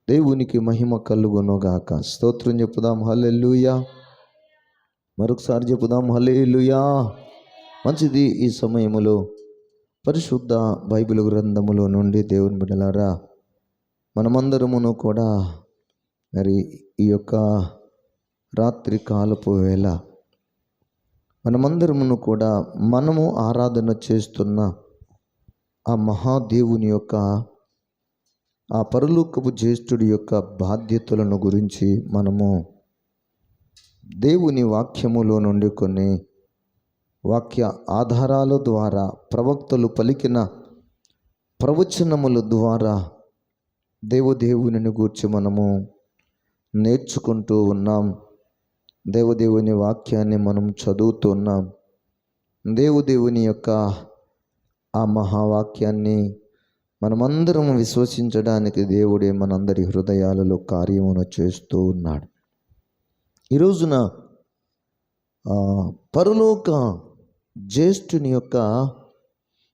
దేవునికి మహిమ కలుగునుగాక. స్తోత్రం చెప్పుదాం, హల్లెలూయా. మరొకసారి చెప్పుదాం, హల్లెలూయా. మంచిది. ఈ సమయములో పరిశుద్ధ బైబిల్ గ్రంథములో నుండి దేవుని బిడ్డలారా, మనమందరమును కూడా మరి ఈ యొక్క రాత్రి కాలపు వేళ మనమందరమును కూడా మనము ఆరాధన చేస్తున్న ఆ మహాదేవుని యొక్క ఆ పరలోకపు జ్యేష్ఠుడి యొక్క బాధ్యతలను గురించి మనము దేవుని వాక్యములో నుండి కొన్ని వాక్య ఆధారాల ద్వారా, ప్రవక్తలు పలికిన ప్రవచనముల ద్వారా దేవుని గూర్చి మనము నేర్చుకుంటూ ఉన్నాం. దేవుని వాక్యాన్ని మనం చదువుతున్నాం. దేవుని యొక్క ఆ మహావాక్యాన్ని మనమందరం విశ్వసించడానికి దేవుడే మనందరి హృదయాలలో కార్యమును చేస్తూ ఉన్నాడు. ఈ రోజున పరలోక జ్యేష్ఠుని యొక్క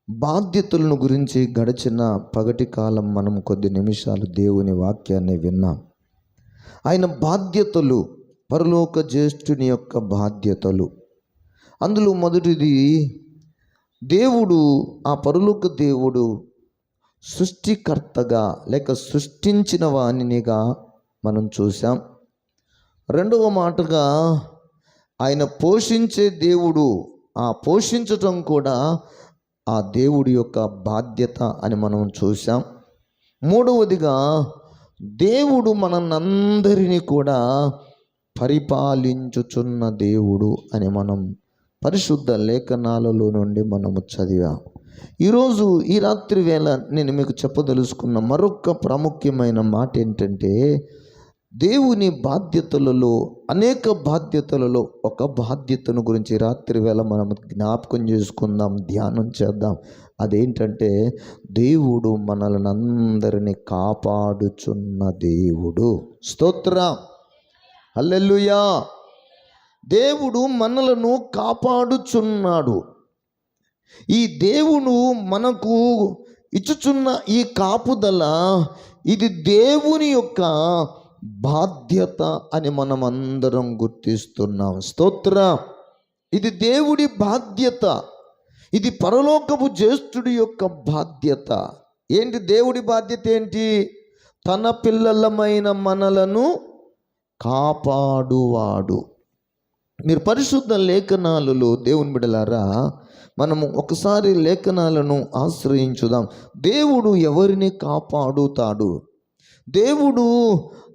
బాధ్యతలను గురించి గడిచిన పగటి కాలం మనం కొద్ది నిమిషాలు దేవుని వాక్యాన్ని విన్నాం. ఆయన బాధ్యతలు, పరలోక జ్యేష్ఠుని యొక్క బాధ్యతలు, అందులో మొదటిది దేవుడు, ఆ పరలోక దేవుడు సృష్టికర్తగా లేక సృష్టించిన వానినిగా మనం చూసాం. రెండవ మాటగా ఆయన పోషించే దేవుడు, ఆ పోషించటం కూడా ఆ దేవుడి యొక్క బాధ్యత అని మనం చూసాం. మూడవదిగా దేవుడు మనందరినీ కూడా పరిపాలించుచున్న దేవుడు అని మనం పరిశుద్ధ లేఖనాలలో నుండి మనము చదివాం. ఈరోజు ఈ రాత్రి వేళ నేను మీకు చెప్పదలుచుకున్న మరొక ప్రాముఖ్యమైన మాట ఏంటంటే, దేవుని బాధ్యతలలో, అనేక బాధ్యతలలో ఒక బాధ్యతను గురించి రాత్రి వేళ మనం జ్ఞాపకం చేసుకుందాం, ధ్యానం చేద్దాం. అదేంటంటే, దేవుడు మనల్ని అందరినీ కాపాడుచున్న దేవుడు. స్తోత్రం, హల్లెలూయా. దేవుడు మనలను కాపాడుచున్నాడు. ఈ దేవుడు మనకు ఇచ్చుచున్న ఈ కాపుదల, ఇది దేవుని యొక్క బాధ్యత అని మనం అందరం గుర్తిస్తున్నాం. స్తోత్రం. ఇది దేవుడి బాధ్యత. ఇది పరలోకపు జ్యేష్ఠుడి యొక్క బాధ్యత. ఏంటి దేవుడి బాధ్యత? ఏంటి? తన పిల్లలమైన మనలను కాపాడువాడు. మీరు పరిశుద్ధ లేఖనాలలో దేవుని బిడ్డలారా, మనము ఒకసారి లేఖనాలను ఆశ్రయించుదాం. దేవుడు ఎవరిని కాపాడుతాడు? దేవుడు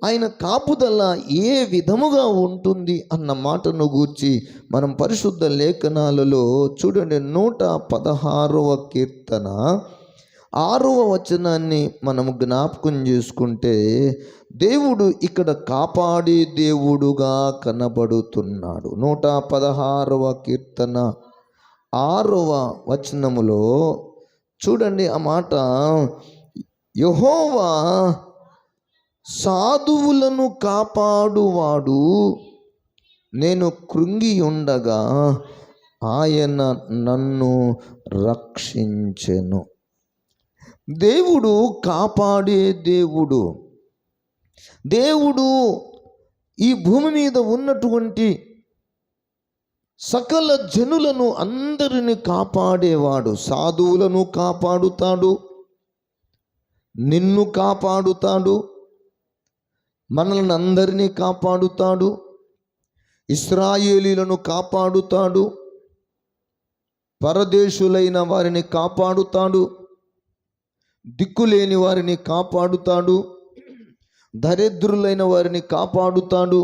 ఆయన కాపుదల ఏ విధముగా ఉంటుంది అన్న మాటను గూర్చి మనం పరిశుద్ధ లేఖనాలలో చూడండి. 116వ కీర్తన 6వ వచనాన్ని మనము జ్ఞాపకం చేసుకుంటే, దేవుడు ఇక్కడ కాపాడే దేవుడుగా కనబడుతున్నాడు. 116వ కీర్తన 6వ వచనములో చూడండి ఆ మాట. యెహోవా సాధువులను కాపాడువాడు, నేను కృంగి ఉండగా ఆయన నన్ను రక్షించెను. దేవుడు కాపాడే దేవుడు. దేవుడు ఈ భూమి మీద ఉన్నటువంటి సకల జనులను అందరిని కాపాడేవాడు. సాధువులను కాపాడుతాడు, నిన్ను కాపాడుతాడు, మనల్ని అందరినీ కాపాడుతాడు, ఇశ్రాయేలీలను కాపాడుతాడు, పరదేశులైన వారిని కాపాడుతాడు, దిక్కులేని వారిని కాపాడుతాడు, దరిద్రులైన వారిని కాపాడుతాడు,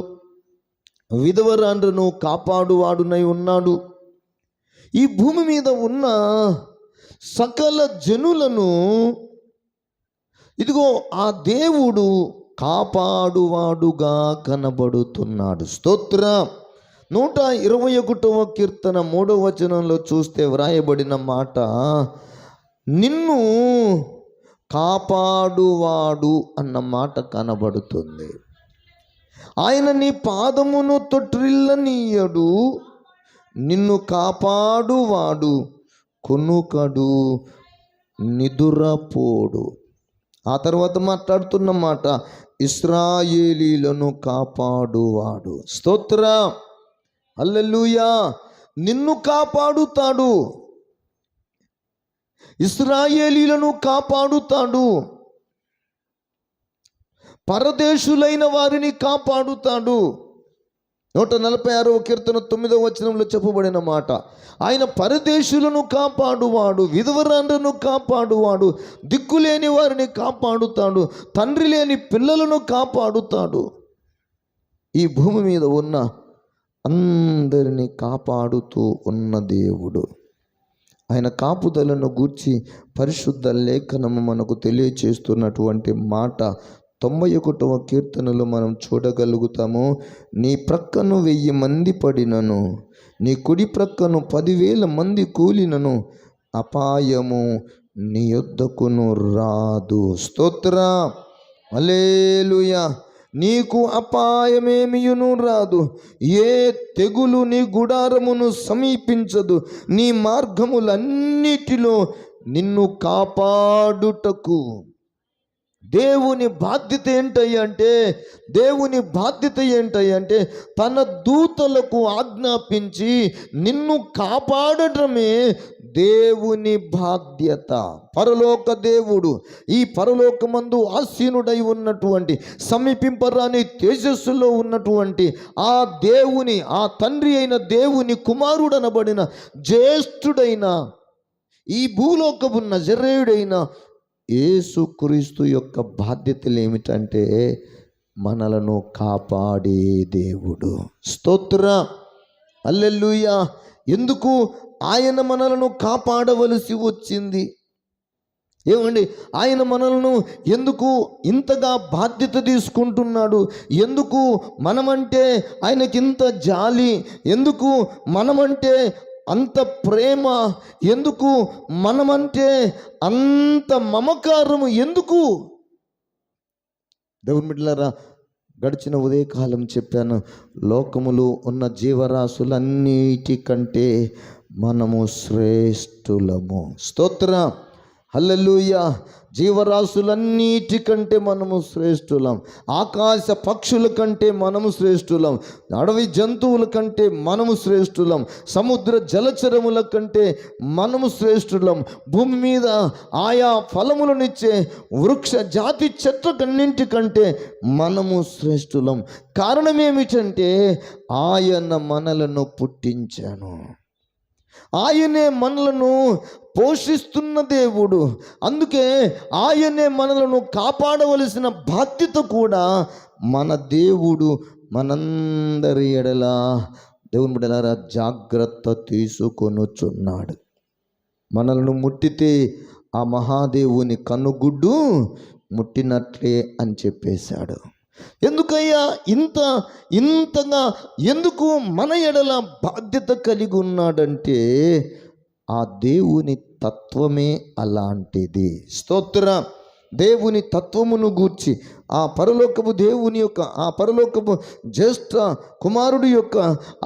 విధవరాండ్రను కాపాడువాడునై ఉన్నాడు. ఈ భూమి మీద ఉన్న సకల జనులను ఇదిగో ఆ దేవుడు కాపాడువాడుగా కనబడుతున్నాడు. స్తోత్రం. 121వ కీర్తన 3వ వచనంలో చూస్తే వ్రాయబడిన మాట, నిన్ను కాపాడువాడు అన్న మాట కనబడుతుంది. ఆయన నీ పాదమును తొట్రిల్లనీయడు, నిన్ను కాపాడువాడు కొనుకడు నిదురపోడు. ఆ తర్వాత మాట్లాడుతున్న మాట, ఇశ్రాయేలీలను కాపాడువాడు. స్తోత్రం, హల్లెలూయా. నిన్ను కాపాడుతాడు, ఇశ్రాయేలీలను కాపాడుతాడు, పరదేశులైన వారిని కాపాడుతాడు. 146వ కీర్తన 9వ వచనంలో చెప్పబడిన మాట, ఆయన పరదేశులను కాపాడువాడు, విధవరాండ్రను కాపాడువాడు, దిక్కులేని వారిని కాపాడుతాడు, తండ్రి లేని పిల్లలను కాపాడుతాడు. ఈ భూమి మీద ఉన్న అందరినీ కాపాడుతూ ఉన్న దేవుడు. ఆయన కాపుదలను గూర్చి పరిశుద్ధ లేఖనము మనకు తెలియచేస్తున్నటువంటి మాట 91వ కీర్తనలో మనం చూడగలుగుతాము. నీ ప్రక్కను 1000 మంది పడినను, నీ కుడి ప్రక్కను 10,000 మంది కూలినను, అపాయము నీ యొద్దకును రాదు. స్తోత్రం, హల్లెలూయా. నీకు అపాయమేమియును రాదు, ఏ తెగులు నీ గుడారమును సమీపించదు. నీ మార్గములన్నిటిలో నిన్ను కాపాడుటకు. దేవుని బాధ్యత ఏంటంటే తన దూతలకు ఆజ్ఞాపించి నిన్ను కాపాడటమే దేవుని బాధ్యత. పరలోక దేవుడు, ఈ పరలోకమందు ఆసీనుడై ఉన్నటువంటి, సమీపింపరాని తేజస్సులో ఉన్నటువంటి ఆ దేవుని, ఆ తండ్రి అయిన దేవుని కుమారుడనబడిన జ్యేష్ఠుడైన ఈ భూలోకపు నజరేయుడైన యేసుక్రీస్తు యొక్క బాధ్యతలు ఏమిటంటే మనలను కాపాడే దేవుడు. స్తోత్రం, హల్లెలూయా. ఎందుకు ఆయన మనలను కాపాడవలసి వచ్చింది? ఏమండి, ఆయన మనలను ఎందుకు ఇంతగా బాధ్యత తీసుకుంటున్నాడు? ఎందుకు మనమంటే ఆయనకింత జాలి? ఎందుకు మనమంటే అంత ప్రేమ? ఎందుకు మనమంటే అంత మమకారము? ఎందుకు? దేవుని బిడ్డలారా, గడిచిన ఉదయకాలం చెప్పాను, లోకములో ఉన్న జీవరాశులన్నిటికంటే మనము శ్రేష్ఠులము. స్తోత్రం, హల్లెలూయా. జీవరాశులన్నిటికంటే మనము శ్రేష్ఠులం. ఆకాశ పక్షుల కంటే మనము శ్రేష్ఠులం. అడవి జంతువుల కంటే మనము శ్రేష్ఠులం. సముద్ర జలచరముల కంటే మనము శ్రేష్ఠులం. భూమి మీద ఆయా ఫలములనిచ్చే వృక్ష జాతి చెట్లకన్నింటికంటే మనము శ్రేష్ఠులం. కారణం ఏమిటంటే ఆయన మనలను పుట్టించాను, ఆయనే మనలను పోషిస్తున్న దేవుడు. అందుకే ఆయనే మనలను కాపాడవలసిన బాధ్యత కూడా మన దేవుడు మనందరి ఎడల, దేవుని బిడ్డలారా, జాగ్రత్త తీసుకొనుచున్నాడు. మనలను ముట్టితే ఆ మహాదేవుని కనుగుడ్డు ముట్టినట్లే అని చెప్పేశాడు. ఎందుకయ్యా ఇంతగా ఎందుకు మన ఎడల బాధ్యత కలిగి ఉన్నాడంటే ఆ దేవుని తత్వమే అలాంటిది. స్తోత్రం. దేవుని తత్వమును గూర్చి, ఆ పరలోకపు దేవుని యొక్క, ఆ పరలోకపు జ్యేష్ఠ కుమారుడి యొక్క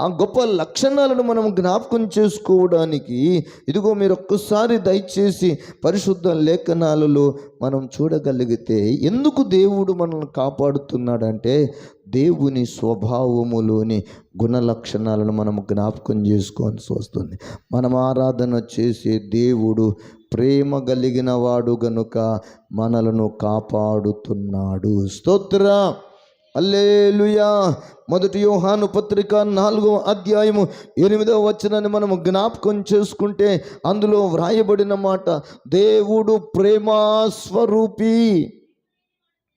ఆ గొప్ప లక్షణాలను మనం జ్ఞాపకం చేసుకోవడానికి ఇదిగో మీరు ఒక్కసారి దయచేసి పరిశుద్ధ లేఖనాలలో మనం చూడగలిగితే ఎందుకు దేవుడు మనల్ని కాపాడుతున్నాడంటే దేవుని స్వభావములోని గుణ లక్షణాలను మనం జ్ఞాపకం చేసుకోవాల్సి వస్తుంది. మనం ఆరాధన చేసే దేవుడు ప్రేమ కలిగిన వాడు గనుక మనలను కాపాడుతున్నాడు. స్తోత్రం, హల్లెలూయా. 1 యోహాను పత్రిక 4వ అధ్యాయము 8వ వచనాన్ని మనము జ్ఞాపకం చేసుకుంటే అందులో వ్రాయబడిన మాట, దేవుడు ప్రేమాస్వరూపి,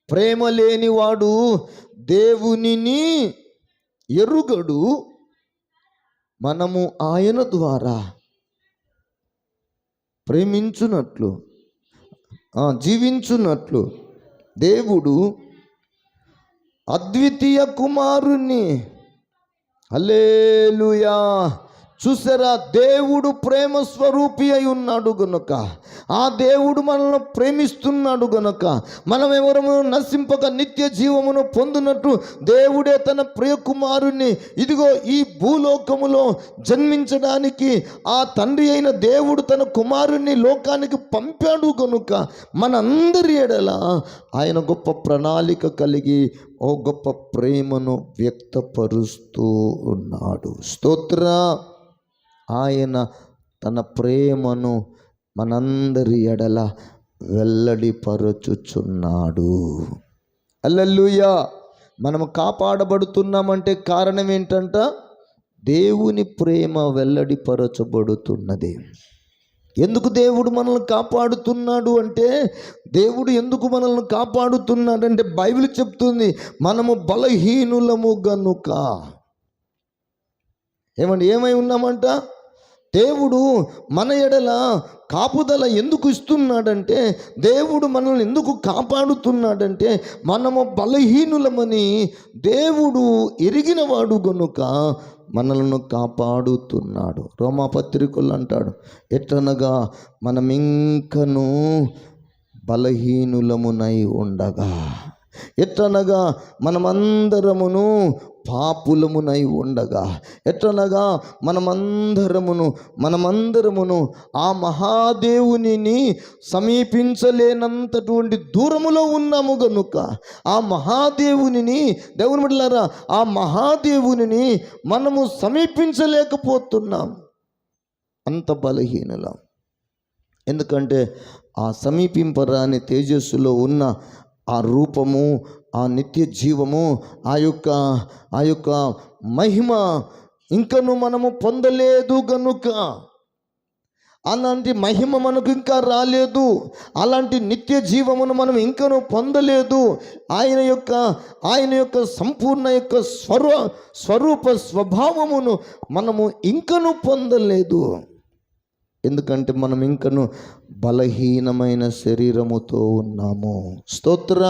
ప్రేమ లేనివాడు దేవునిని ఎరుగడు, మనము ఆయన ద్వారా ప్రేమించున్నట్లు జీవించున్నట్లు దేవుడు అద్వితీయ కుమారుణ్ణి, హల్లెలూయా, చూసారా, దేవుడు ప్రేమ స్వరూపి అయి ఉన్నాడు గనుక, ఆ దేవుడు మనల్ని ప్రేమిస్తున్నాడు గనుక మనం ఎవరము నశింపక నిత్య జీవమును పొందినట్టు దేవుడే తన ప్రియ కుమారుణ్ణి ఇదిగో ఈ భూలోకములో జన్మించడానికి ఆ తండ్రి అయిన దేవుడు తన కుమారుణ్ణి లోకానికి పంపాడు గనుక మనందరి ఎడల ఆయన గొప్ప ప్రణాళిక కలిగి ఓ గొప్ప ప్రేమను వ్యక్తపరుస్తూ ఉన్నాడు. స్తోత్ర. ఆయన తన ప్రేమను మనందరి ఎడల వెల్లడిపరచుచున్నాడు. హల్లెలూయా. మనము కాపాడబడుతున్నామంటే కారణం ఏంటంట? దేవుని ప్రేమ వెల్లడిపరచబడుతున్నది. ఎందుకు దేవుడు మనల్ని కాపాడుతున్నాడు అంటే, దేవుడు ఎందుకు మనల్ని కాపాడుతున్నాడంటే బైబిల్ చెప్తుంది, మనము బలహీనులము గనుక. ఏమై ఉన్నామంట? దేవుడు మన ఎడల కాపుదల ఎందుకు ఇస్తున్నాడంటే, దేవుడు మనల్ని ఎందుకు కాపాడుతున్నాడంటే, మనము బలహీనులమని దేవుడు ఎరిగినవాడు గనుక మనలను కాపాడుతున్నాడు. రోమాపత్రికలు అంటాడు, ఎట్లనగా మనం ఇంకను బలహీనులమునై ఉండగా, ఎట్లనగా మనమందరమును పాపులమునై ఉండగా, ఎట్లనగా మనమందరమును ఆ మహాదేవునిని సమీపించలేనంతటువంటి దూరములో ఉన్నాము గనుక, ఆ మహాదేవునిని, దేవుని బిడ్డలారా, ఆ మహాదేవునిని మనము సమీపించలేకపోతున్నాం. అంత బలహీనులం. ఎందుకంటే ఆ సమీపింపరాని తేజస్సులో ఉన్న ఆ రూపము, ఆ నిత్య జీవము, ఆ యొక్క మహిమ ఇంకను మనము పొందలేదు గనుక, అలాంటి మహిమ మనకు ఇంకా రాలేదు, అలాంటి నిత్య జీవమును మనం ఇంకను పొందలేదు. ఆయన యొక్క సంపూర్ణ యొక్క స్వరూప స్వభావమును మనము ఇంకను పొందలేదు. ఎందుకంటే మనం ఇంకను బలహీనమైన శరీరముతో ఉన్నాము. స్తోత్ర.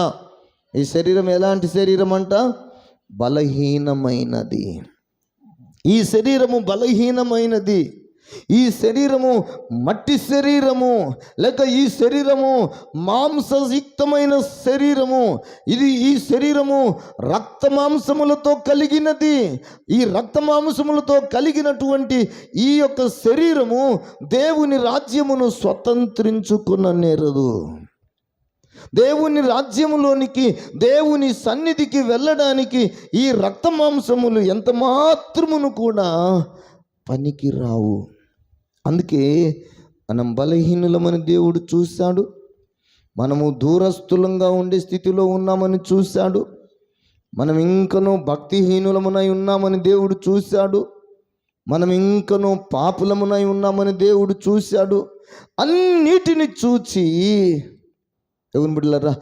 ఈ శరీరం ఎలాంటి శరీరం అంట? బలహీనమైనది. ఈ శరీరము బలహీనమైనది. ఈ శరీరము మట్టి శరీరము, లేక ఈ శరీరము మాంసయుక్తమైన శరీరము. ఈ శరీరము రక్త మాంసములతో కలిగినది. ఈ రక్త మాంసములతో కలిగినటువంటి ఈ యొక్క శరీరము దేవుని రాజ్యమును స్వతంత్రించుకుననేరదు. దేవుని రాజ్యములోనికి, దేవుని సన్నిధికి వెళ్ళడానికి ఈ రక్త మాంసములు ఎంత మాత్రమును కూడా పనికి రావు. అందుకే మనం బలహీనులమని దేవుడు చూశాడు. మనము దూరస్థులంగా ఉండే స్థితిలో ఉన్నామని చూశాడు. మనం ఇంకనూ భక్తిహీనులమునై ఉన్నామని దేవుడు చూశాడు. మనం ఇంకనూ పాపులమునై ఉన్నామని దేవుడు చూశాడు. అన్నిటిని చూచి, దేవుని బిడ్డలారా,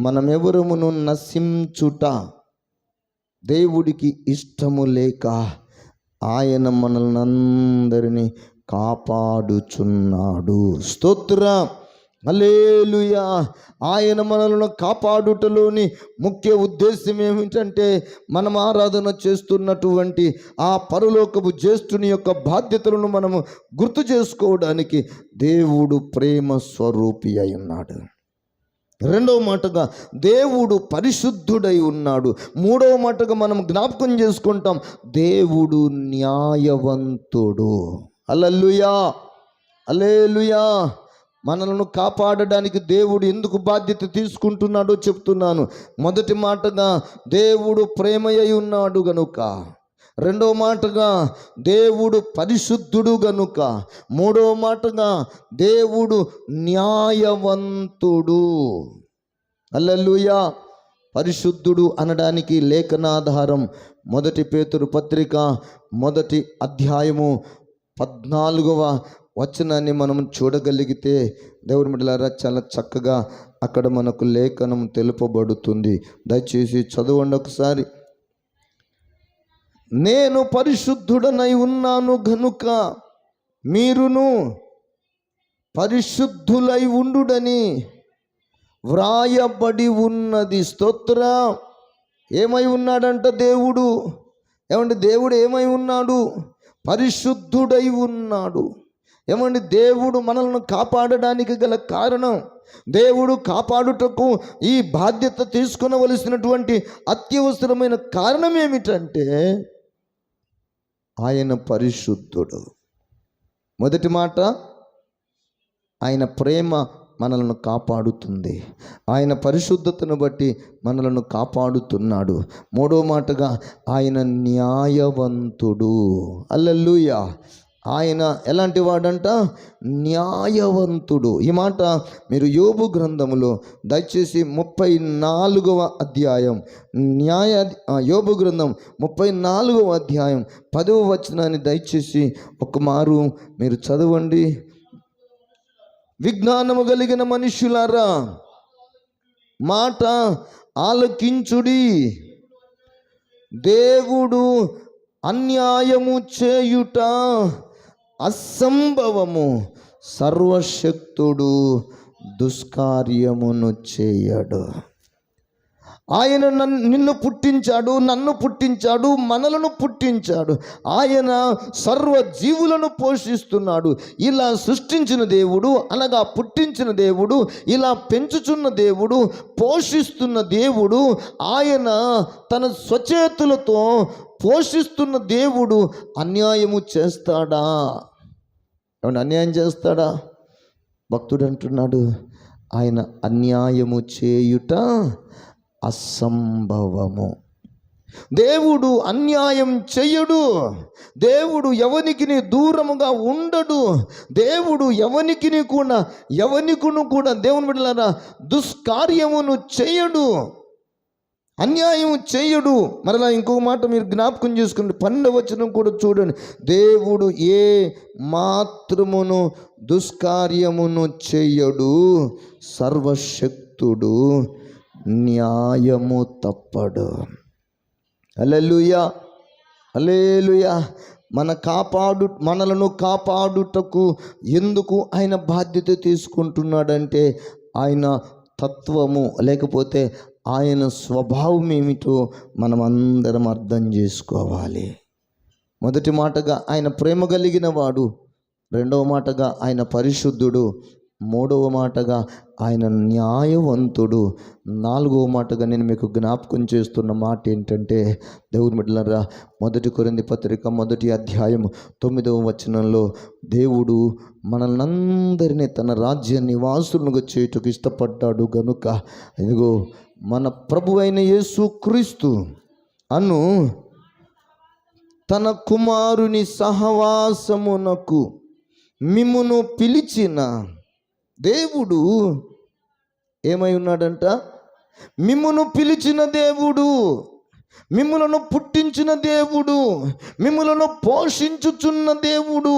మనమెవరమును నశించుట దేవుడికి ఇష్టము లేక ఆయన మనల్ని అందరినీ కాపాడుచున్నాడు. స్తోత్ర. హల్లెలూయా. ఆయన మనల్ని కాపాడుటలోని ముఖ్య ఉద్దేశం ఏమిటంటే, మనం ఆరాధన చేస్తున్నటువంటి ఆ పరలోకపు జ్యేష్ఠుని యొక్క బాధ్యతలను మనము గుర్తు చేసుకోవడానికి దేవుడు ప్రేమ స్వరూపి అయి ఉన్నాడు. రెండవ మాటగా దేవుడు పరిశుద్ధుడై ఉన్నాడు. మూడవ మాటగా మనం జ్ఞాపకం చేసుకుంటాం, దేవుడు న్యాయవంతుడు. హల్లెలూయా, హల్లెలూయా. మనలను కాపాడడానికి దేవుడు ఎందుకు బాధ్యత తీసుకుంటున్నాడో చెప్తున్నాను. మొదటి మాటగా దేవుడు ప్రేమయ్య ఉన్నాడు గనుక, రెండవ మాటగా దేవుడు పరిశుద్ధుడు గనుక, మూడవ మాటగా దేవుడు న్యాయవంతుడు. హల్లెలూయా. పరిశుద్ధుడు అనడానికి లేఖనాధారం 1 పేతురు పత్రిక 1వ అధ్యాయము 14వ వచనాన్ని మనం చూడగలిగితే, దేవుని బిడ్డలారా, చాలా చక్కగా అక్కడ మనకు లేఖనం తెలుపబడుతుంది. దయచేసి చదవండి ఒకసారి. నేను పరిశుద్ధుడనై ఉన్నాను గనుక మీరును పరిశుద్ధులై ఉండుడని వ్రాయబడి ఉన్నది. స్తోత్ర. ఏమై ఉన్నాడంట దేవుడు? ఏమంటే దేవుడు ఏమై ఉన్నాడు? పరిశుద్ధుడై ఉన్నాడు. ఏమండి, దేవుడు మనల్ని కాపాడడానికి గల కారణం, దేవుడు కాపాడుటకు ఈ బాధ్యత తీసుకునవలసినటువంటి అత్యవసరమైన కారణం ఏమిటంటే ఆయన పరిశుద్ధుడు. మొదటి మాట, ఆయన ప్రేమ మనలను కాపాడుతుంది. ఆయన పరిశుద్ధతను బట్టి మనలను కాపాడుతున్నాడు. మూడో మాటగా ఆయన న్యాయవంతుడు. హల్లెలూయా. ఆయన ఎలాంటి వాడంట? న్యాయవంతుడు. ఈ మాట మీరు యోబు గ్రంథములో దయచేసి 34వ అధ్యాయం యోబు గ్రంథం 34వ అధ్యాయం 10వ వచనాన్ని దయచేసి ఒక మారు మీరు చదవండి. విజ్ఞానము కలిగిన మనుష్యులారా మాట ఆలకించుడి. దేవుడు అన్యాయము చేయుట అసంభవము, సర్వశక్తుడు దుష్కార్యమును చేయడు. ఆయన నిన్ను పుట్టించాడు, నన్ను పుట్టించాడు, మనలను పుట్టించాడు. ఆయన సర్వ జీవులను పోషిస్తున్నాడు. ఇలా సృష్టించిన దేవుడు, అనగా పుట్టించిన దేవుడు, ఇలా పెంచుచున్న దేవుడు, పోషిస్తున్న దేవుడు, ఆయన తన స్వచేతులతో పోషిస్తున్న దేవుడు అన్యాయము చేస్తాడా? ఏమన్నా అన్యాయం చేస్తాడా? భక్తుడు అంటున్నాడు, ఆయన అన్యాయము చేయుట అసంభవము. దేవుడు అన్యాయం చెయ్యడు. దేవుడు ఎవనికి దూరముగా ఉండడు. దేవుడు ఎవనికిని కూడా దేవుని బిడ్డలారా దుష్కార్యమును చేయడు, అన్యాయం చేయడు. మరలా ఇంకొక మాట మీరు జ్ఞాపకం చేసుకోండి, 12వ వచనం కూడా చూడండి. దేవుడు ఏ మాత్రమును దుష్కార్యమును చేయడు, సర్వశక్తుడు న్యాయము తప్పడు. హల్లెలూయా, హల్లెలూయా. మనలను కాపాడుటకు ఎందుకు ఆయన బాధ్యత తీసుకుంటున్నాడంటే ఆయన తత్వము లేకపోతే ఆయన స్వభావం ఏమిటో మనం అందరం అర్థం చేసుకోవాలి. మొదటి మాటగా ఆయన ప్రేమ కలిగిన వాడు, రెండవ మాటగా ఆయన పరిశుద్ధుడు, మూడవ మాటగా ఆయన న్యాయవంతుడు, నాలుగవ మాటగా నేను మీకు జ్ఞాపకం చేస్తున్న మాట ఏంటంటే దేవుని బిడ్డలారా, 1 కొరింథీ పత్రిక 1వ అధ్యాయం 9వ వచనంలో దేవుడు మనల్నందరినీ తన రాజ్య నివాసులుగా చేయుటకు ఇష్టపడ్డాడు గనుక ఇదిగో మన ప్రభువైన యేసుక్రీస్తు అను తన కుమారుని సహవాసమునకు మిమ్మును పిలిచిన దేవుడు ఏమై ఉన్నాడంట? మిమ్మును పిలిచిన దేవుడు, మిమ్ములను పుట్టించిన దేవుడు, మిమ్ములను పోషించుచున్న దేవుడు.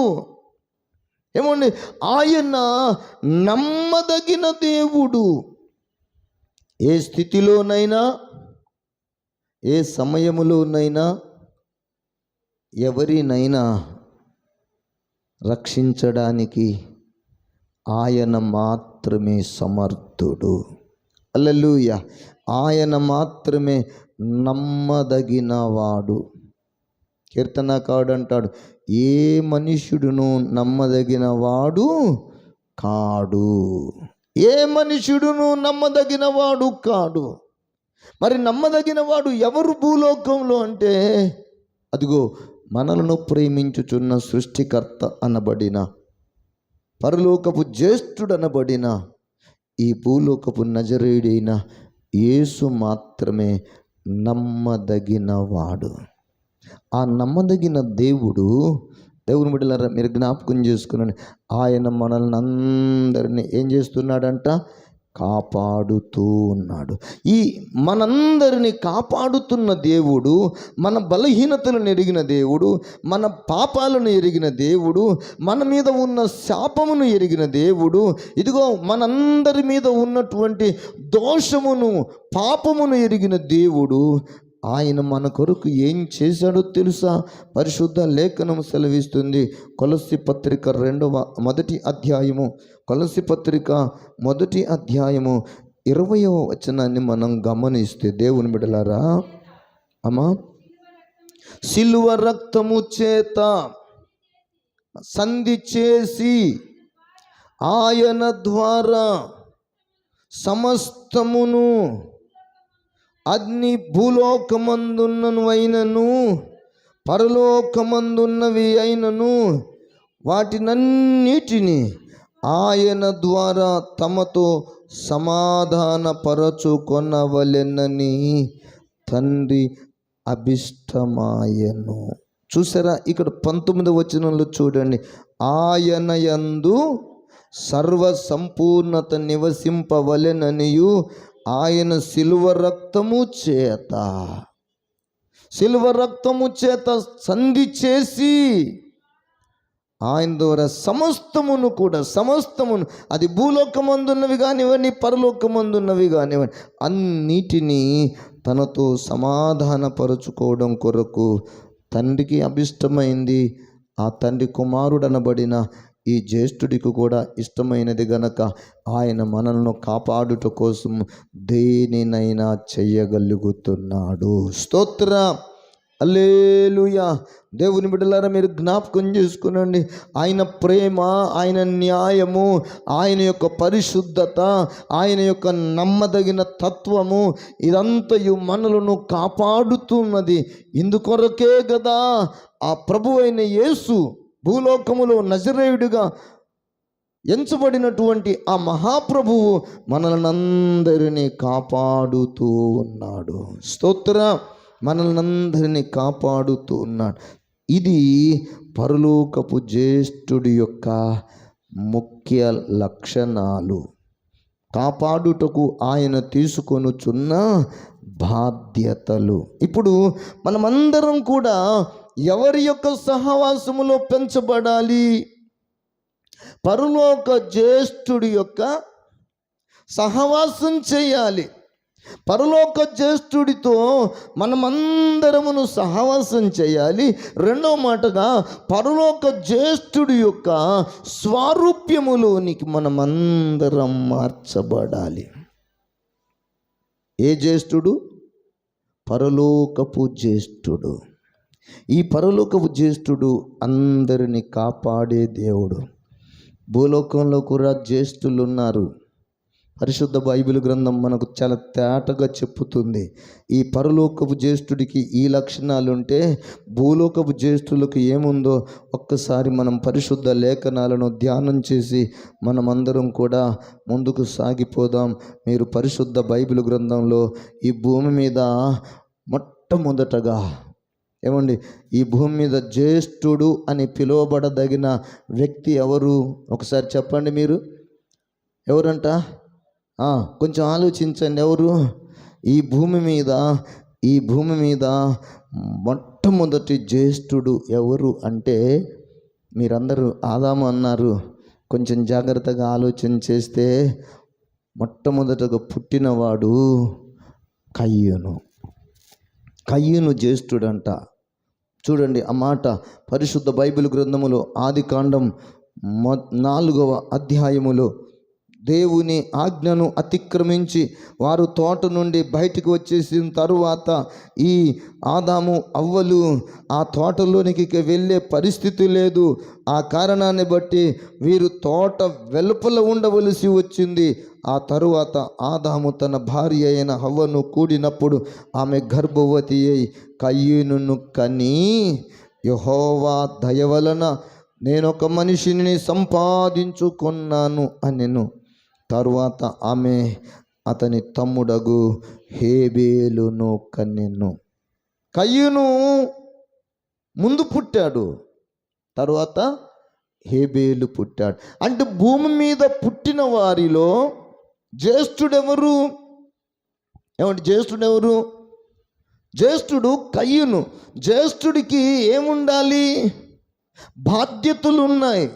ఏమండి, ఆయన నమ్మదగిన దేవుడు. ఏ స్థితిలోనైనా ఏ సమయములోనైనా ఎవరినైనా రక్షించడానికి ఆయన మాత్రమే సమర్థుడు. హల్లెలూయా. ఆయన మాత్రమే నమ్మదగినవాడు. కీర్తనకారుడు అంటాడు, ఏ మనుష్యుడును నమ్మదగిన వాడు కాడు. ఏ మనుష్యుడును నమ్మదగిన వాడు కాడు. మరి నమ్మదగిన వాడు ఎవరు భూలోకంలో అంటే అదిగో మనలను ప్రేమించుచున్న సృష్టికర్త అనబడిన, పరలోకపు జ్యేష్ఠుడనబడిన, ఈ భూలోకపు నజరేయుడైన యేసు మాత్రమే నమ్మదగినవాడు. ఆ నమ్మదగిన దేవుడు, దేవుని బిడ్డలారా మీరు జ్ఞాపకం చేసుకున్నాను, ఆయన మనల్ని అందరినీ ఏం చేస్తున్నాడంట? కాపాడుతూ ఉన్నాడు. ఈ మనందరినీ కాపాడుతున్న దేవుడు, మన బలహీనతలను ఎరిగిన దేవుడు, మన పాపాలను ఎరిగిన దేవుడు, మన మీద ఉన్న శాపమును ఎరిగిన దేవుడు, ఇదిగో మనందరి మీద ఉన్నటువంటి దోషమును పాపమును ఎరిగిన దేవుడు, ఆయన మన కొరకు ఏం చేశాడో తెలుసా? పరిశుద్ధ లేఖనం సెలవిస్తుంది. కొలస్సీ పత్రిక 1వ అధ్యాయము, కొలస్సీ పత్రిక 1వ అధ్యాయము 20వ వచనాన్ని మనం గమనిస్తే దేవుని బిడ్డలారా, అమ్మా, సిలువ రక్తము చేత సంధి చేసి ఆయన ద్వారా సమస్తమును అగ్ని భూలోకమందున్నను అయినను పరలోకమందున్నవి అయినను వాటినన్నిటిని ఆయన ద్వారా తమతో సమాధానపరచుకొనవలెనని తండ్రి అభిష్టమాయను. చూసారా, ఇక్కడ 19వ వచనంలో చూడండి, ఆయన యందు సర్వ సంపూర్ణత నివసింపవలెననియు ఆయన శిలువ రక్తము చేత సంధి చేసి ఆయన ద్వారా సమస్తమును అది భూలోకమందున్నవి కానివ్వండి, పరలోకమందున్నవి కానివ్వండి, అన్నిటినీ తనతో సమాధానపరుచుకోవడం కొరకు తండ్రికి అభిష్టమైంది. ఆ తండ్రి కుమారుడనబడిన ఈ జ్యేష్ఠుడికి కూడా ఇష్టమైనది గనక ఆయన మనల్ని కాపాడుట కోసం దేనినైనా చెయ్యగలుగుతున్నాడు. స్తోత్ర, హల్లెలూయా. దేవుని బిడ్డలారా, మీరు జ్ఞాపకం చేసుకునండి, ఆయన ప్రేమ, ఆయన న్యాయము, ఆయన యొక్క పరిశుద్ధత, ఆయన యొక్క నమ్మదగిన తత్వము ఇదంతయు మనలను కాపాడుతున్నది. ఇందుకొరకే కదా ఆ ప్రభు అయిన యేసు భూలోకములో నజరేయుడిగా ఎంచబడినటువంటి ఆ మహాప్రభువు మనల్నందరినీ కాపాడుతూ ఉన్నాడు. స్తోత్ర, మనల్నందరినీ కాపాడుతూ ఉన్నాడు. ఇది పరలోకపు జ్యేష్ఠుడి యొక్క ముఖ్య లక్షణాలు. కాపాడుటకు ఆయన తీసుకొనుచున్న బాధ్యతలు. ఇప్పుడు మనమందరం కూడా ఎవరి యొక్క సహవాసములో పెంచబడాలి? పరలోక జ్యేష్ఠుడి యొక్క సహవాసం చేయాలి. పరలోక జ్యేష్ఠుడితో మనమందరమును సహవాసం చేయాలి. రెండవ మాటగా పరలోక జ్యేష్ఠుడి యొక్క స్వారూప్యములోనికి మనమందరం మార్చబడాలి. ఏ జ్యేష్ఠుడు? పరలోకపు జ్యేష్ఠుడు. ఈ పరలోకపు జ్యేష్ఠుడు అందరినీ కాపాడే దేవుడు. భూలోకంలో కూడా జ్యేష్ఠులు ఉన్నారు. పరిశుద్ధ బైబిల్ గ్రంథం మనకు చాలా తేటగా చెప్పుతుంది. ఈ పరలోకపు జ్యేష్ఠుడికి ఈ లక్షణాలు ఉంటే భూలోకపు జ్యేష్ఠులకు ఏముందో ఒక్కసారి మనం పరిశుద్ధ లేఖనాలను ధ్యానం చేసి మనమందరం కూడా ముందుకు సాగిపోదాం. మీరు పరిశుద్ధ బైబిల్ గ్రంథంలో ఈ భూమి మీద మొట్టమొదటగా ఏమండి, ఈ భూమి మీద జ్యేష్ఠుడు అని పిలువబడదగిన వ్యక్తి ఎవరు? ఒకసారి చెప్పండి. మీరు ఎవరంట? కొంచెం ఆలోచించండి. ఎవరు? ఈ భూమి మీద మొట్టమొదటి జ్యేష్ఠుడు ఎవరు అంటే మీరందరూ ఆదాము అన్నారు. కొంచెం జాగ్రత్తగా ఆలోచన చేస్తే మొట్టమొదటగా పుట్టినవాడు కయ్యూను జ్యేష్ఠుడంట. చూడండి ఆ మాట పరిశుద్ధ బైబిల్ గ్రంథములో ఆదికాండం 4వ అధ్యాయములో, దేవుని ఆజ్ఞను అతిక్రమించి వారు తోట నుండి బయటకు వచ్చేసిన తరువాత ఈ ఆదాము అవ్వలు ఆ తోటలోనికి వెళ్ళే పరిస్థితి లేదు. ఆ కారణాన్ని బట్టి వీరు తోట వెలుపల ఉండవలసి వచ్చింది. ఆ తరువాత ఆదాము తన భార్య అయిన హవ్వను కూడినప్పుడు ఆమె గర్భవతి అయి కయ్యూనును కని, యెహోవా దయ వలన నేనొక మనిషిని సంపాదించుకున్నాను అనెను. తరువాత ఆమె అతని తమ్ముడగు హేబేలును కన్నెను. కయ్యూను ముందు పుట్టాడు, తరువాత హేబేలు పుట్టాడు. అంటే భూమి మీద పుట్టిన వారిలో జ్యేష్ఠుడెవరు? ఏమంటే జ్యేష్ఠుడెవరు? జ్యేష్ఠుడు కయ్యూను. జ్యేష్ఠుడికి ఏముండాలి? బాధ్యతలు ఉన్నాయి.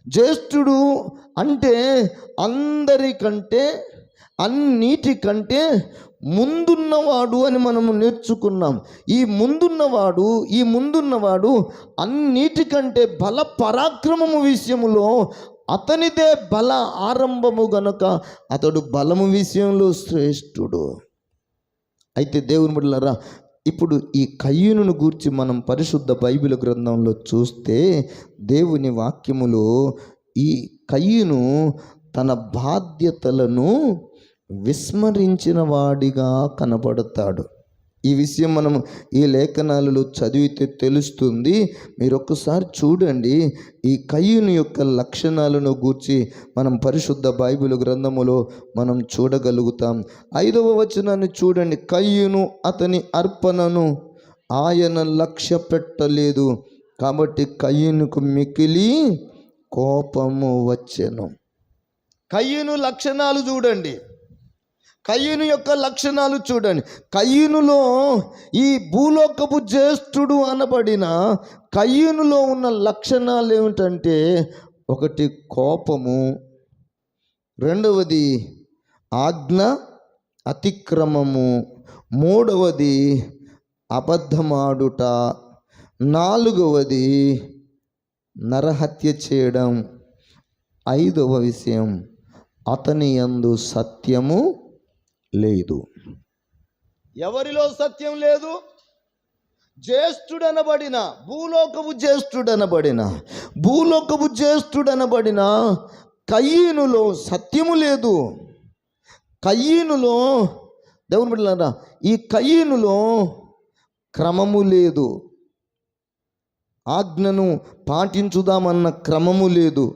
జ్యేష్ఠుడు అంటే అందరికంటే అన్నిటికంటే ముందున్నవాడు అని మనము నేర్చుకున్నాం. ఈ ముందున్నవాడు అన్నిటికంటే బల పరాక్రమము విషయములో అతనిదే బల ఆరంభము గనుక అతడు బలము విషయంలో శ్రేష్ఠుడు. అయితే దేవుని బిడ్డలారా, ఇప్పుడు ఈ కయ్యూనును గూర్చి మనం పరిశుద్ధ బైబిల్ గ్రంథంలో చూస్తే దేవుని వాక్యములో ఈ కయ్యూను తన బాధ్యతలను విస్మరించిన వాడిగా కనబడతాడు. ఈ విషయం మనం ఈ లేఖనాలలో చదివితే తెలుస్తుంది. మీరు ఒక్కసారి చూడండి, ఈ కయ్యూను యొక్క లక్షణాలను గూర్చి మనం పరిశుద్ధ బైబిల్ గ్రంథములో మనం చూడగలుగుతాం. 5వ వచనాన్ని చూడండి. కయ్యూను అతని అర్పణను ఆయన లక్ష్య పెట్టలేదు, కాబట్టి కయ్యూనుకు మికిలి కోపము వచ్చెను. కయ్యూను లక్షణాలు చూడండి, కయ్యూను యొక్క లక్షణాలు చూడండి. కయ్యూనులో ఈ భూలోకపు జ్యేష్ఠుడు అనబడిన కయ్యూనులో ఉన్న లక్షణాలు ఏమిటంటే, ఒకటి కోపము, రెండవది ఆజ్ఞ అతిక్రమము, మూడవది అబద్ధమాడుట, నాలుగవది నరహత్య చేయడం, 5వ విషయం అతని యందు సత్యము లేదు. ఎవరిలో సత్యం లేదు? జ్యేష్ఠుడనబడిన భూలోకపు జ్యేష్ఠుడనబడిన కయ్యూనులో సత్యము లేదు. కయ్యూనులో దేవుని బిడ్డలారా, ఈ కయ్యూనులో క్రమము లేదు. ఆజ్ఞను పాటించుదామన్న క్రమము లేదు.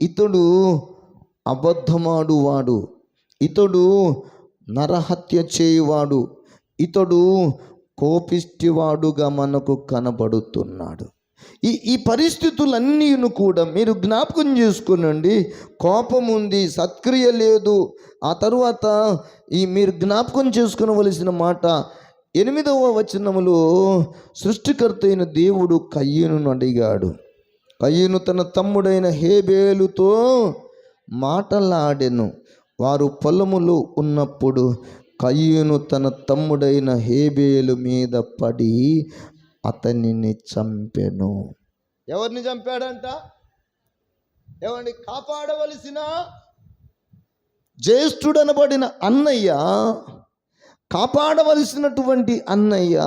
ఇతడు అబద్ధమాడువాడు, ఇతడు నరహత్య చేయువాడు, ఇతడు కోపిష్టివాడుగా మనకు కనబడుతున్నాడు. ఈ పరిస్థితులన్నీ కూడా మీరు జ్ఞాపకం చేసుకునండి. కోపం ఉంది, సత్క్రియ లేదు. ఆ తరువాత మీరు జ్ఞాపకం చేసుకునవలసిన మాట 8వ వచనములో సృష్టికర్త అయిన దేవుడు కయ్యూనును అడిగాడు. కయ్యూను తన తమ్ముడైన హేబేలుతో మాటలాడెను. వారు పొలములో ఉన్నప్పుడు కయ్యూను తన తమ్ముడైన హేబేలు మీద పడి అతనిని చంపెను. ఎవరిని చంపాడంట? ఎవరిని కాపాడవలసిన జ్యేష్ఠుడనబడిన అన్నయ్య, కాపాడవలసినటువంటి అన్నయ్య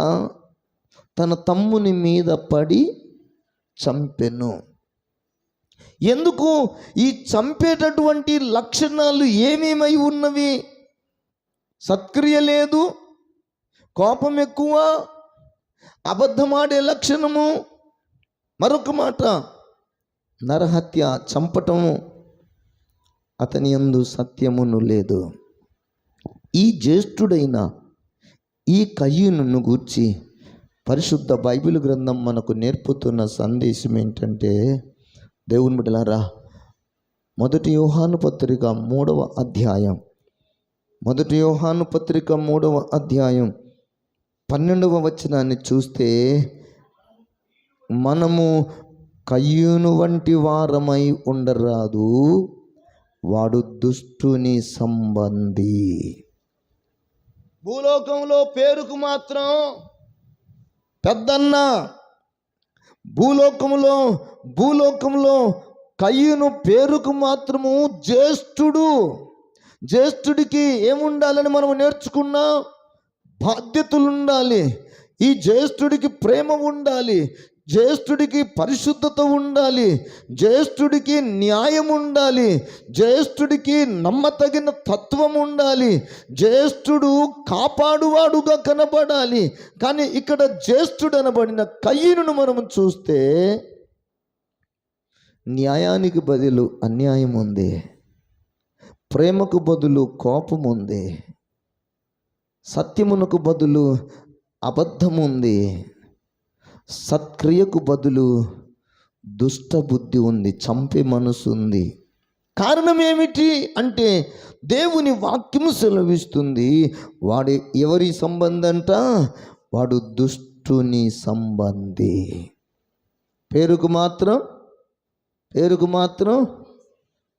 తన తమ్ముని మీద పడి చంపెను. ఎందుకు? ఈ చంపేటటువంటి లక్షణాలు ఏమేమై ఉన్నవి? సత్క్రియ లేదు, కోపం ఎక్కువ, అబద్ధమాడే లక్షణము, మరొక మాట నరహత్య, చంపటము, అతని యందు సత్యమును లేదు. ఈ జ్యేష్ఠుడైన ఈ కయ్యూనును గూర్చి పరిశుద్ధ బైబిల్ గ్రంథం మనకు నేర్పుతున్న సందేశం ఏంటంటే, దేవుని బిడ్డలారా, 1 యోహాను పత్రిక 3వ అధ్యాయం 12వ వచనాన్ని చూస్తే, మనము కయ్యూను వంటి వారమై ఉండరాదు, వాడు దుష్టుని సంబంధి. భూలోకంలో పేరుకు మాత్రం పెద్దన్న, భూలోకంలో కయ్యూను పేరుకు మాత్రము జ్యేష్ఠుడు. జ్యేష్ఠుడికి ఏముండాలని మనం నేర్చుకున్నాం? బాధ్యతలు ఉండాలి. ఈ జ్యేష్ఠుడికి ప్రేమ ఉండాలి, జ్యేష్ఠుడికి పరిశుద్ధత ఉండాలి, జ్యేష్ఠుడికి న్యాయం ఉండాలి, జ్యేష్ఠుడికి నమ్మతగిన తత్వం ఉండాలి, జ్యేష్ఠుడు కాపాడువాడుగా కనబడాలి. కానీ ఇక్కడ జ్యేష్ఠుడు అనబడిన కయ్యూనును మనం చూస్తే న్యాయానికి బదులు అన్యాయం ఉంది, ప్రేమకు బదులు కోపం ఉంది, సత్యమునకు బదులు అబద్ధం ఉంది, సత్క్రియకు బదులు దుష్టబుద్ధి ఉంది, చంపే మనసు ఉంది. కారణం ఏమిటి అంటే, దేవుని వాక్యము సెలవిస్తుంది, వాడు ఎవరి సంబంధంట? వాడు దుష్టుని సంబంధి. పేరుకు మాత్రం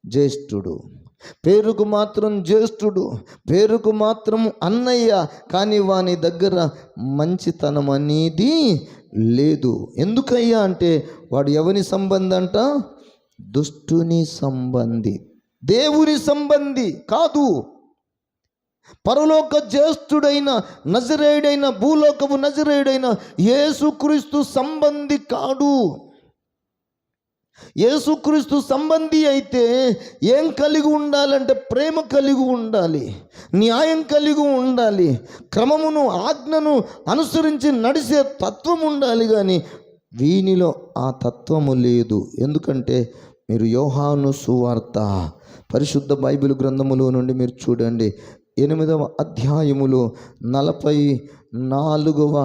జ్యేష్ఠుడు, పేరుకు మాత్రం అన్నయ్య, కానీ వాని దగ్గర మంచితనం అనేది లేదు. ఎందుకయ్యా అంటే, వాడు ఎవరి సంబంధి అంట? దుష్టుని సంబంధి, దేవుని సంబంధి కాదు. పరలోక జ్యేష్ఠుడైన నజరేయుడైన భూలోకపు నజరేయుడైన యేసుక్రీస్తు సంబంధి కాడు. యేసుక్రీస్తు సంబంధి అయితే ఏం కలిగి ఉండాలంటే ప్రేమ కలిగి ఉండాలి, న్యాయం కలిగి ఉండాలి, క్రమమును ఆజ్ఞను అనుసరించి నడిచే తత్వం ఉండాలి. కానీ వీనిలో ఆ తత్వము లేదు. ఎందుకంటే మీరు యోహాను సువార్త పరిశుద్ధ బైబిల్ గ్రంథములో నుండి మీరు చూడండి, 8వ అధ్యాయములో 44వ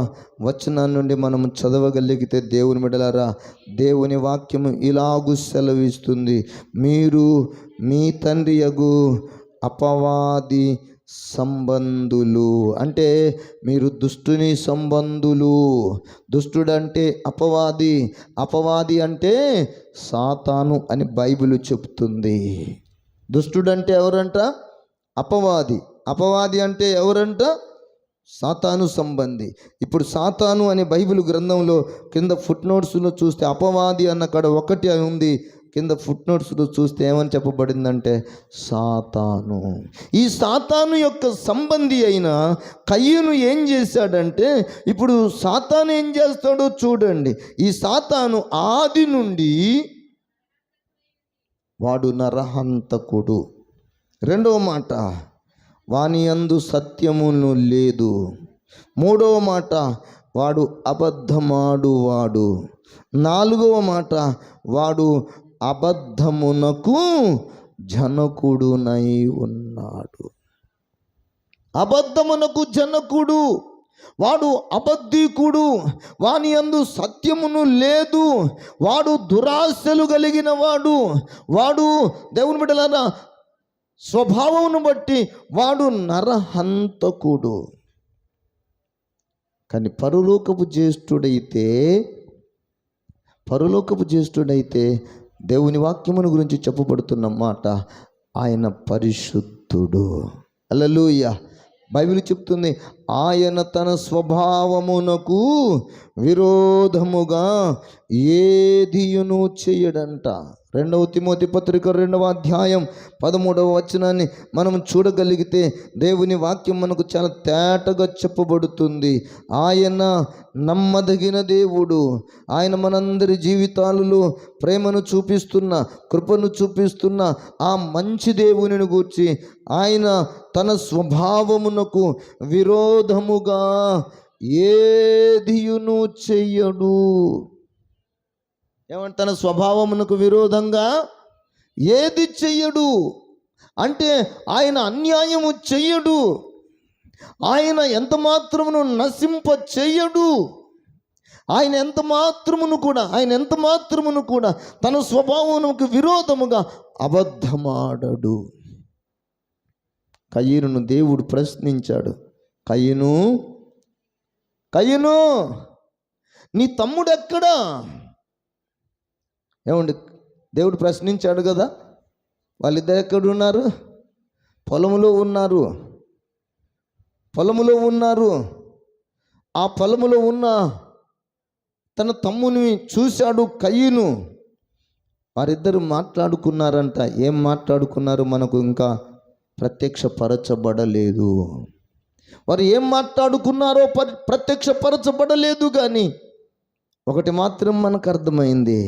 వచనం నుండి మనం చదవగలిగితే, దేవుని బిడ్డలారా, దేవుని వాక్యము ఇలాగు సెలవిస్తుంది, మీరు మీ తండ్రి యగు అపవాది సంబంధులు. అంటే మీరు దుష్టుని సంబంధులు. దుష్టుడంటే అపవాది, అపవాది అంటే సాతాను అని బైబిల్ చెప్తుంది. దుష్టుడంటే ఎవరంట? అపవాది. అపవాది అంటే ఎవరంట? సాతాను సంబంధి. ఇప్పుడు సాతాను అనే బైబిల్ గ్రంథంలో కింద ఫుట్ నోట్స్లో చూస్తే అపవాది అన్న కాడ ఒకటి ఉంది, కింద ఫుట్ నోట్స్లో చూస్తే ఏమని చెప్పబడిందంటే సాతాను. ఈ సాతాను యొక్క సంబంధి అయిన కయ్యూను ఏం చేశాడంటే, ఇప్పుడు సాతాను ఏం చేస్తాడో చూడండి. ఈ సాతాను ఆది నుండి వాడు నరహంతకుడు. రెండవ మాట, వాని యందు సత్యమును లేదు. మూడవ మాట, వాడు అబద్ధమాడువాడు. నాలుగవ మాట, వాడు అబద్ధమునకు జనకుడునై ఉన్నాడు. అబద్ధమునకు జనకుడు, వాడు అబద్ధికుడు, వాని యందు సత్యమును లేదు, వాడు దురాశలు కలిగిన వాడు, వాడు దేవుని బిడ్డలారా స్వభావమును బట్టి వాడు నరహంతకుడు. కానీ పరలోకపు జ్యేష్ఠుడైతే దేవుని వాక్యమును గురించి చెప్పబడుతున్న మాట, ఆయన పరిశుద్ధుడు. హల్లెలూయా. బైబిల్ చెప్తుంది, ఆయన తన స్వభావమునకు విరోధముగా ఏదియును చేయడంట. 2వ తిమోతి పత్రిక 2వ అధ్యాయం 13వ వచనాన్ని మనం చూడగలిగితే దేవుని వాక్యం మనకు చాలా తేటగా చెప్పబడుతుంది. ఆయన నమ్మదగిన దేవుడు. ఆయన మనందరి జీవితాలలో ప్రేమను చూపిస్తున్న, కృపను చూపిస్తున్న ఆ మంచి దేవునిని గూర్చి ఆయన తన స్వభావమునకు విరోధముగా ఏదియును చెయ్యడు. ఏమంటే తన స్వభావమునకు విరోధంగా ఏది చెయ్యడు. అంటే ఆయన అన్యాయము చెయ్యడు, ఆయన ఎంత మాత్రమును నశింప చెయ్యడు, ఆయన ఎంత మాత్రమును కూడా తన స్వభావమునకు విరోధముగా అబద్ధమాడడు. కయీనును దేవుడు ప్రశ్నించాడు, కయీను నీ తమ్ముడు ఎక్కడా? ఏమండి, దేవుడు ప్రశ్నించాడు కదా. వాళ్ళిద్దరు ఎక్కడున్నారు? పొలములో ఉన్నారు. ఆ పొలములో ఉన్న తన తమ్ముని చూశాడు కయీను. వారిద్దరు మాట్లాడుకున్నారంట. ఏం మాట్లాడుకున్నారు మనకు ఇంకా ప్రత్యక్షపరచబడలేదు. వారు ఏం మాట్లాడుకున్నారో ప్రత్యక్షపరచబడలేదు. కానీ ఒకటి మాత్రం మనకు అర్థమైంది,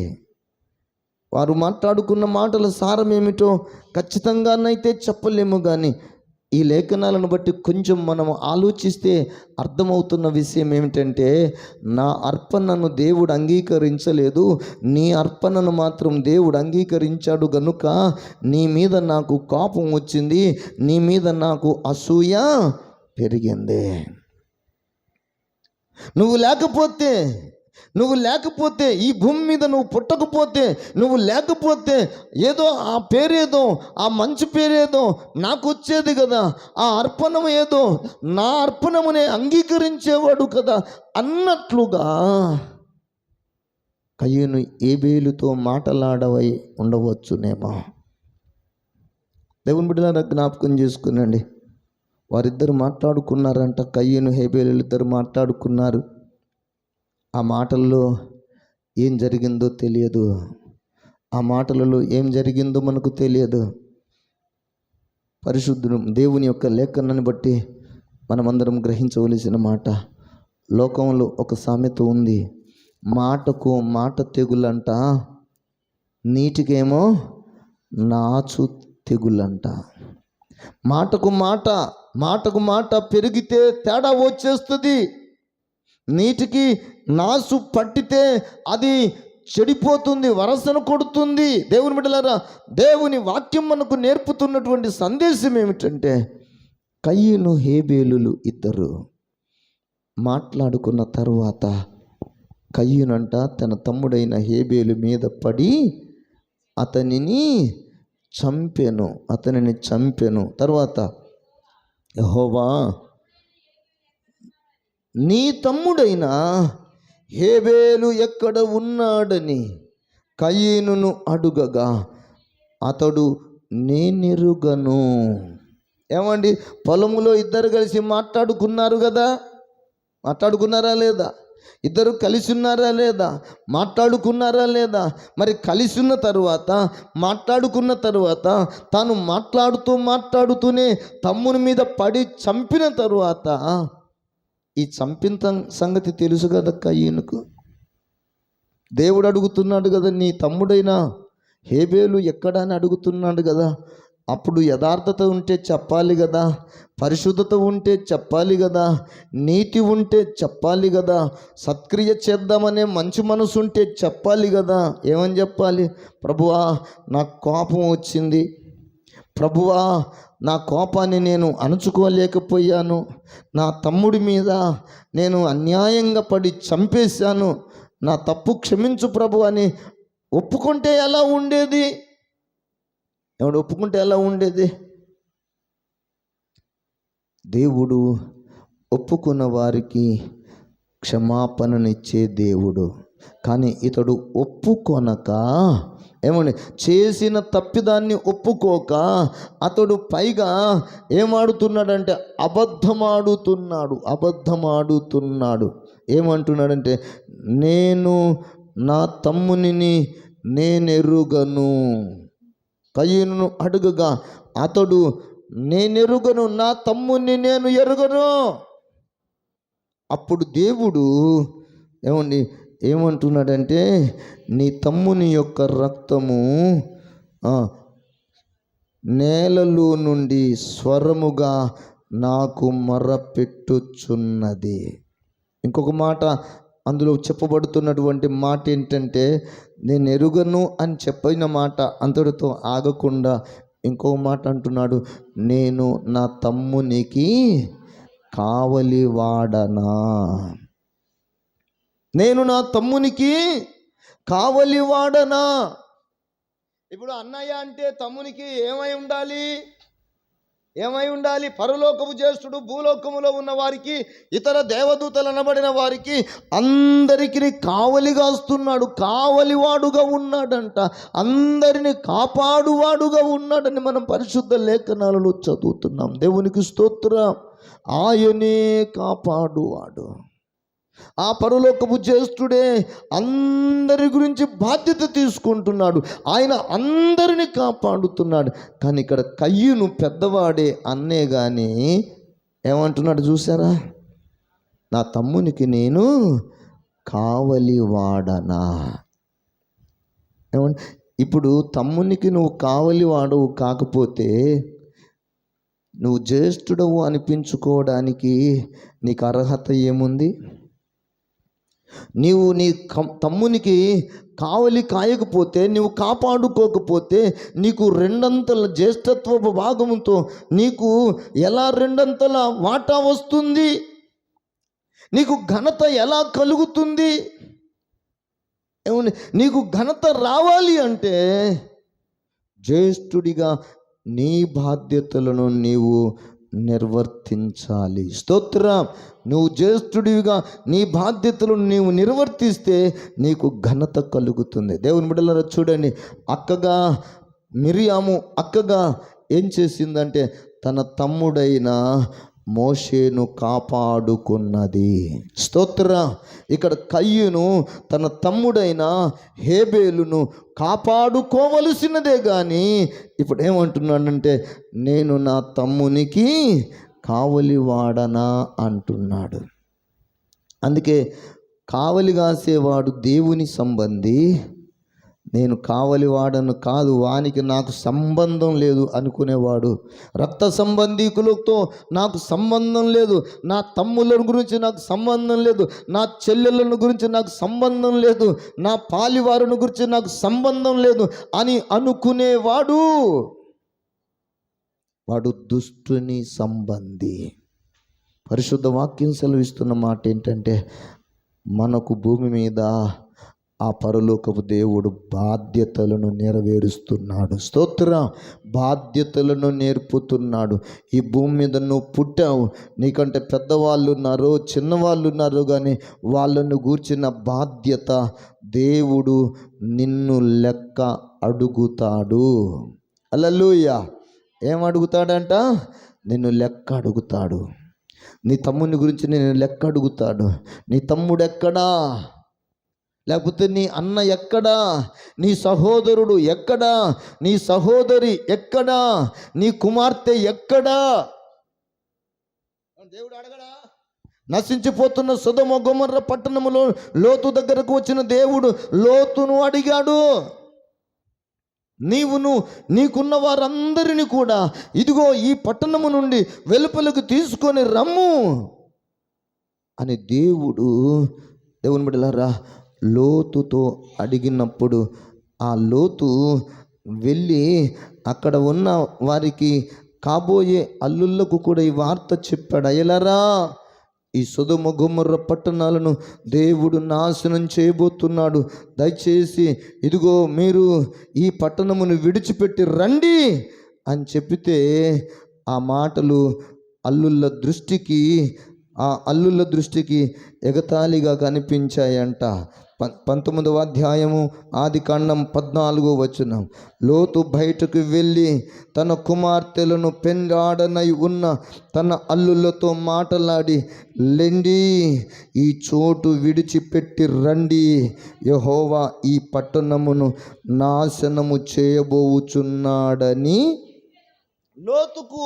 వారు మాట్లాడుకున్న మాటల సారం ఏమిటో ఖచ్చితంగానైతే చెప్పలేము. కానీ ఈ లేఖనాలను బట్టి కొంచెం మనం ఆలోచిస్తే అర్థమవుతున్న విషయం ఏమిటంటే, నా అర్పణను దేవుడు అంగీకరించలేదు, నీ అర్పణను మాత్రం దేవుడు అంగీకరించాడు. గనుక నీ మీద నాకు కోపం వచ్చింది, నీ మీద నాకు అసూయ పెరిగింది. నువ్వు లేకపోతే ఈ భూమి మీద నువ్వు పుట్టకపోతే, నువ్వు లేకపోతే ఏదో ఆ పేరేదో, ఆ మంచి పేరేదో నాకు వచ్చేది కదా, ఆ అర్పణం ఏదో నా అర్పణమునే అంగీకరించేవాడు కదా అన్నట్లుగా కయీను ఏబేలుతో మాటలాడవై ఉండవచ్చునేమో. దేవుని బిడ్డలారా జ్ఞాపకం చేసుకునండి, వారిద్దరు మాట్లాడుకున్నారంట. కయీను హేబేలు ఇద్దరు మాట్లాడుకున్నారు. ఆ మాటల్లో ఏం జరిగిందో తెలియదు. ఆ మాటలలో ఏం జరిగిందో మనకు తెలియదు. పరిశుద్ధుడు దేవుని యొక్క లేఖనాన్ని బట్టి మనమందరం గ్రహించవలసిన మాట, లోకంలో ఒక సామెత ఉంది, మాటకు మాట తెగులంట, నీటికేమో నాచు తెగులంట. మాటకు మాట పెరిగితే తేడా వచ్చేస్తుంది. నీటికి నాసు పట్టితే అది చెడిపోతుంది, వరసను కొడుతుంది. దేవుని బిడ్డలారా, దేవుని వాక్యం మనకు నేర్పుతున్నటువంటి సందేశం ఏమిటంటే, కయ్యను హేబేలులు ఇద్దరు మాట్లాడుకున్న తరువాత కయ్యనంట తన తమ్ముడైన హేబేలు మీద పడి అతనిని చంపెను. తర్వాత యెహోవా నీ తమ్ముడైన హేబేలు ఎక్కడ ఉన్నాడని కయీనును అడుగగా అతడు నేనెరుగను. ఏమండి, పొలములో ఇద్దరు కలిసి మాట్లాడుకున్నారా లేదా? ఇద్దరు కలిసి ఉన్నారా లేదా? మాట్లాడుకున్నారా లేదా? మరి కలిసి ఉన్న తరువాత, మాట్లాడుకున్న తరువాత, తాను మాట్లాడుతూనే తమ్ముని మీద పడి చంపిన తరువాత, ఈ చంపిన సంగతి తెలుసు కదా కయ్యనుకు. దేవుడు అడుగుతున్నాడు కదా, నీ తమ్ముడైనా హేబేలు ఎక్కడ అని అడుగుతున్నాడు కదా. అప్పుడు యథార్థత ఉంటే చెప్పాలి కదా, పరిశుద్ధత ఉంటే చెప్పాలి కదా, నీతి ఉంటే చెప్పాలి కదా, సత్క్రియ చేద్దామనే మంచి మనసు ఉంటే చెప్పాలి కదా. ఏమని చెప్పాలి? ప్రభువా, నాకు కోపం వచ్చింది, ప్రభువా నా కోపాన్ని నేను అణుచుకోలేకపోయాను, నా తమ్ముడి మీద నేను అన్యాయంగా పడి చంపేశాను, నా తప్పు క్షమించు ప్రభు అని ఒప్పుకుంటే ఎలా ఉండేది? ఒప్పుకుంటే ఎలా ఉండేది? దేవుడు ఒప్పుకున్న వారికి క్షమాపణనిచ్చే దేవుడు. కానీ ఇతడు ఒప్పుకొనక, ఏమండి, చేసిన తప్పిదాన్ని ఒప్పుకోక అతడు పైగా ఏమాడుతున్నాడంటే అబద్ధమాడుతున్నాడు. ఏమంటున్నాడంటే, నేను నా తమ్మునిని నేనెరుగను. కయీనును అడుగగా అతడు నేనెరుగను, నా తమ్ముని నేను ఎరుగను. అప్పుడు దేవుడు ఏమంటున్నాడంటే, నీ తమ్ముని యొక్క రక్తము నేలలో నుండి స్వరముగా నాకు మొరపెట్టుచున్నది. ఇంకొక మాట అందులో చెప్పబడుతున్నటువంటి మాట ఏంటంటే, నేను ఎరుగను అని చెప్పిన మాట అంతటితో ఆగకుండా ఇంకో మాట అంటున్నాడు, నేను నా తమ్మునికి కావలివాడనా. నేను నా తమ్మునికి కావలివాడనా. ఇప్పుడు అన్నయ్య అంటే తమ్మునికి ఏమై ఉండాలి? పరలోకము జ్యేష్ఠుడు, భూలోకములో ఉన్న వారికి, ఇతర దేవదూతలు అనబడిన వారికి అందరికీ కావలిగా వస్తున్నాడు, కావలివాడుగా ఉన్నాడంట, అందరిని కాపాడువాడుగా ఉన్నాడని మనం పరిశుద్ధ లేఖనాలలో చదువుతున్నాం. దేవునికి స్తోత్రం. ఆయనే కాపాడువాడు. ఆ పరలోకపు జ్యేష్ఠుడే అందరి గురించి బాధ్యత తీసుకుంటున్నాడు, ఆయన అందరిని కాపాడుతున్నాడు. కానీ ఇక్కడ కయ్యూను పెద్దవాడే అన్నే కానీ ఏమంటున్నాడు చూసారా? నా తమ్మునికి నేను కావలివాడనా. ఏమంటే, ఇప్పుడు తమ్మునికి నువ్వు కావలివాడవు కాకపోతే నువ్వు జ్యేష్ఠుడవు అనిపించుకోవడానికి నీకు అర్హత ఏముంది? నీవు నీ తమ్మునికి కావలి కాయకపోతే, నీవు కాపాడుకోకపోతే నీకు రెండంతల జ్యేష్ఠత్వపు భాగంతో నీకు ఎలా రెండంతల వాటా వస్తుంది? నీకు ఘనత ఎలా కలుగుతుంది? ఏమండి, నీకు ఘనత రావాలి అంటే జ్యేష్ఠుడిగా నీ బాధ్యతలను నీవు నిర్వర్తించాలి. స్తోత్రం. నువ్వు జ్యేష్ఠుడివిగా నీ బాధ్యతలను నీవు నిర్వర్తిస్తే నీకు ఘనత కలుగుతుంది. దేవుని బిడ్డలారా చూడండి, మిరియాము అక్కగా ఏం చేసిందంటే తన తమ్ముడైన మోషేను కాపాడుకున్నది. స్తోత్ర. ఇక్కడ కయ్యూను తన తమ్ముడైన హేబేలును కాపాడుకోవలసినదే కానీ ఇప్పుడు ఏమంటున్నాడంటే నేను నా తమ్మునికి కావలివాడనా అంటున్నాడు. అందుకే కావలి కాసేవాడు దేవుని సంబంధి, నేను కావలివాడను కాదు, వానికి నాకు సంబంధం లేదు అనుకునేవాడు, రక్త సంబంధీకులతో నాకు సంబంధం లేదు, నా తమ్ముల గురించి నాకు సంబంధం లేదు, నా చెల్లెళ్ళ గురించి నాకు సంబంధం లేదు, నా పాలివారుని గురించి నాకు సంబంధం లేదు అని అనుకునేవాడు వాడు దుష్టుని సంబంధి. పరిశుద్ధ వాక్యం సెలవిస్తున్న మాట ఏంటంటే మనకు భూమి మీద ఆ పరలోకపు దేవుడు బాధ్యతలను నెరవేరుస్తున్నాడు. స్తోత్ర. బాధ్యతలను నేర్పుతున్నాడు. ఈ భూమి మీద నువ్వు పుట్టావు, నీకంటే పెద్దవాళ్ళు ఉన్నారు, చిన్నవాళ్ళు ఉన్నారు, కానీ వాళ్ళను గూర్చిన బాధ్యత దేవుడు నిన్ను లెక్క అడుగుతాడు. హల్లెలూయా. ఏం అడుగుతాడంట? నిన్ను లెక్క అడుగుతాడు. నీ తమ్ముని గురించి నేను లెక్క అడుగుతాడు. నీ తమ్ముడు ఎక్కడా, లేకపోతే నీ అన్న ఎక్కడా, నీ సహోదరుడు ఎక్కడా, నీ సహోదరి ఎక్కడా, నీ కుమార్తె ఎక్కడా? దేవుడు అడగడా? నశించిపోతున్న సొదొమ గొమొర్రా పట్టణములో లోతు దగ్గరకు వచ్చిన దేవుడు లోతును అడిగాడు, నీవును నీకున్న వారందరినీ కూడా ఇదిగో ఈ పట్టణము నుండి వెలుపలకు తీసుకొని రమ్ము అని దేవుని బిడ్డలారా లోతుతో అడిగినప్పుడు ఆ లోతు వెళ్ళి అక్కడ ఉన్న వారికి కాబోయే అల్లుళ్ళకు కూడా ఈ వార్త చెప్పాడు. అయ్యలారా, ఈ సొదొమ గొమొర్రా పట్టణాలను దేవుడు నాశనం చేయబోతున్నాడు, దయచేసి ఇదిగో మీరు ఈ పట్టణమును విడిచిపెట్టి రండి అని చెప్పితే ఆ మాటలు అల్లుళ్ళ దృష్టికి ఎగతాళిగా కనిపించాయంట. 19వ అధ్యాయము ఆదికాండం 14వ వచనం. లోతు బయటకు వెళ్ళి తన కుమార్తెలను పెండాడనై ఉన్న తన అల్లుళ్ళతో మాటలాడి, లెండి, ఈ చోటు విడిచిపెట్టి రండి, యెహోవా ఈ పట్టణమును నాశనము చేయబోచున్నాడని. లోతుకు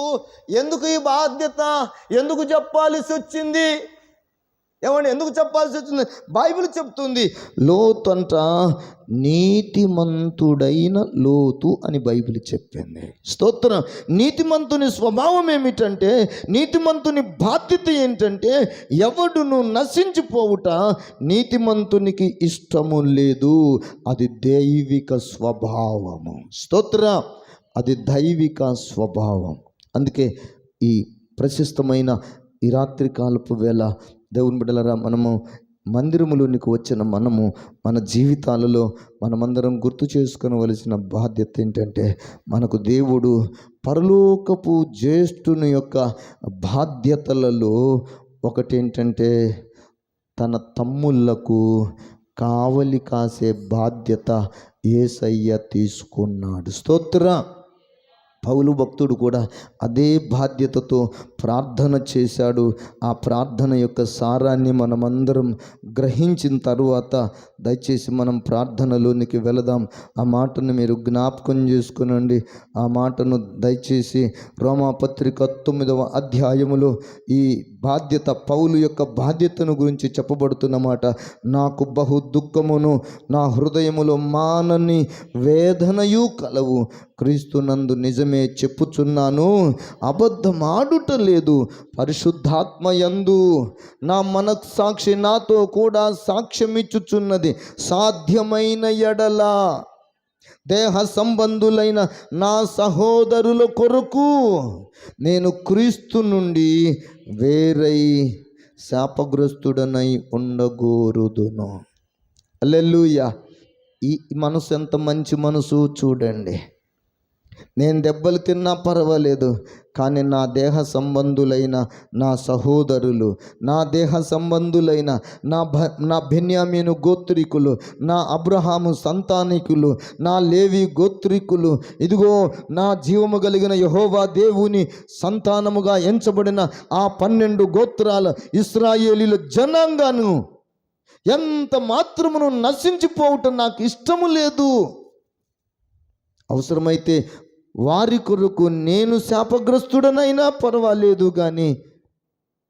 ఎందుకు ఈ బాధ్యత, ఎందుకు చెప్పాల్సి వచ్చింది? ఎందుకు చెప్పాల్సి వచ్చింది? బైబిల్ చెప్తుంది లోతు అంట నీతిమంతుడైన లోతు అని బైబిల్ చెప్పింది. స్తోత్రం. నీతిమంతుని స్వభావం ఏమిటంటే, నీతిమంతుని బాధ్యత ఏంటంటే ఎవడును నశించిపోవుట నీతిమంతునికి ఇష్టము లేదు. అది దైవిక స్వభావము. స్తోత్రం. అది దైవిక స్వభావం. అందుకే ఈ ప్రశస్తమైన ఈ రాత్రి కాలపు వేళ దేవుని బిడ్డలారా, మనము మందిరములోనికి వచ్చిన మనము మన జీవితాలలో మనమందరం గుర్తు చేసుకొనవలసిన బాధ్యత ఏంటంటే, మనకు దేవుడు పరలోకపు జ్యేష్ఠుని యొక్క బాధ్యతలలో ఒకటేంటంటే తన తమ్ముళ్లకు కావలి కాసే బాధ్యత యేసయ్య తీసుకున్నాడు. స్తోత్ర. పౌలు భక్తుడు కూడా అదే బాధ్యతతో ప్రార్థన చేశాడు. ఆ ప్రార్థన యొక్క సారాన్ని మనమందరం గ్రహించిన తరువాత దయచేసి మనం ప్రార్థనలోనికి వెళదాం. ఆ మాటను మీరు జ్ఞాపకం చేసుకునండి. ఆ మాటను దయచేసి రోమాపత్రిక 9వ అధ్యాయములో ఈ బాధ్యత, పౌలు యొక్క బాధ్యతను గురించి చెప్పబడుతున్న మాట. నాకు బహు దుఃఖమును నా హృదయములో మానని వేదనయు కలవు, క్రీస్తునందు నిజమే చెప్పుచున్నాను, అబద్ధమాడుట లేదు. పరిశుద్ధాత్మయందు నా మనస్సాక్షి నాతో కూడా సాక్ష్యమిచ్చుచున్నది, సాధ్యమైన ఎడల దేహ సంబంధులైన నా సహోదరుల కొరకు నేను క్రీస్తు నుండి వేరై శాపగ్రస్తుడనై ఉండగోరుదును. హల్లెలూయా. ఈ మనసు ఎంత మంచి మనసు చూడండి. నేను దెబ్బలు తిన్నా పర్వాలేదు, కానీ నా దేహ సంబంధులైన నా సహోదరులు, నా దేహ సంబంధులైన నా బెన్యామీను గోత్రికులు, నా అబ్రహాము సంతానికులు, నా లేవి గోత్రికులు, ఇదిగో నా జీవము కలిగిన యెహోవా దేవుని సంతానముగా ఎంచబడిన ఆ 12 గోత్రాల ఇశ్రాయేలీల జనాంగాను ఎంత మాత్రమును నశించిపోవటం నాకు ఇష్టము లేదు. అవసరమైతే వారి కొరకు నేను శాపగ్రస్తుడనైనా పర్వాలేదు, కానీ